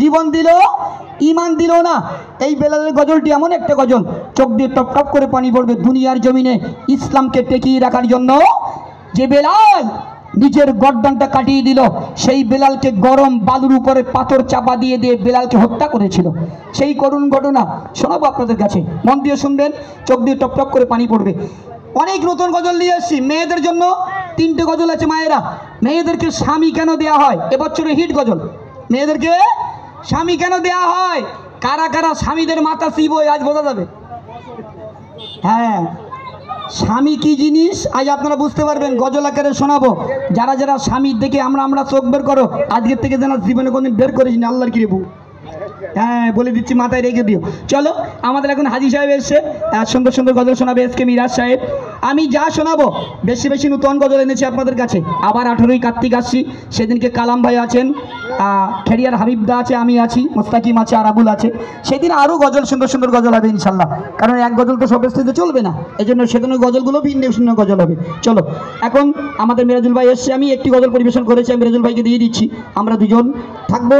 জীবন দিল, ইমান দিল না। এই বেলালের গজলটি এমন একটা গজল, চোখ দিয়ে টপ টপ করে পানি পড়বে দুনিয়ার জমিনে ইসলামকে টেকিয়ে রাখার জন্য। যে বেলাল নিজের গর্দানটা কাটিয়ে দিল, সেই বেলালকে গরম বালুর উপরে পাথর চাপা দিয়ে দিয়ে বেলালকে হত্যা করেছিল। সেই করুণ ঘটনা শোনাবো আপনাদের কাছে, মন দিয়ে শুনবেন, চোখ দিয়ে টপ টপ করে পানি পড়বে। অনেক নতুন গজল নিয়ে এসেছি মেয়েদের জন্য। 3টে গজল আছে মায়েরা। মেয়েদেরকে স্বামী কেন দেয়া হয়, এবছরে হিট গজল। মেয়েদেরকে স্বামী কেন দেয়া হয়, কারা কারা স্বামীদের মাথা শিবই আজ বোঝা যাবে। হ্যাঁ, স্বামী কি জিনিস আজ আপনারা বুঝতে পারবেন, গজল আকারে শোনাবো। যারা যারা স্বামীর দেখে আমরা চোখ বের করো, আজকের থেকে যেন জীবনে কোনদিন বের করিস না, আল্লাহর কি রে বউ। হ্যাঁ বলে দিচ্ছি, মাথায় রেখে দিও। চলো, আমাদের এখন হাজি সাহেব এসছে, সুন্দর সুন্দর গজল শোনাবে এসকে মিরাজ সাহেব। আমি যা শোনাবো বেশি বেশি নতুন গজল এনেছি আপনাদের কাছে। আবার 18ই কার্তিক আসছি, সেদিনকে কালাম ভাই আছেন, খেরিয়ার হাবিবদা আছে, আমি আছি, মোস্তাকিম আছে, আর আবুল আছে। সেদিন আরও গজল সুন্দর সুন্দর গজল হবে ইনশাল্লাহ, কারণ এক গজল তো সব স্টেজে চলবে না, এই জন্য সেদিনের গজলগুলো ভিন্ন ভিন্ন গজল হবে। চলো, এখন আমাদের মিরাজুল ভাই এসছে, আমি একটি গজল পরিবেশন করেছি, আমি মিরাজুল ভাইকে দিয়ে দিচ্ছি, আমরা দুজন থাকবো।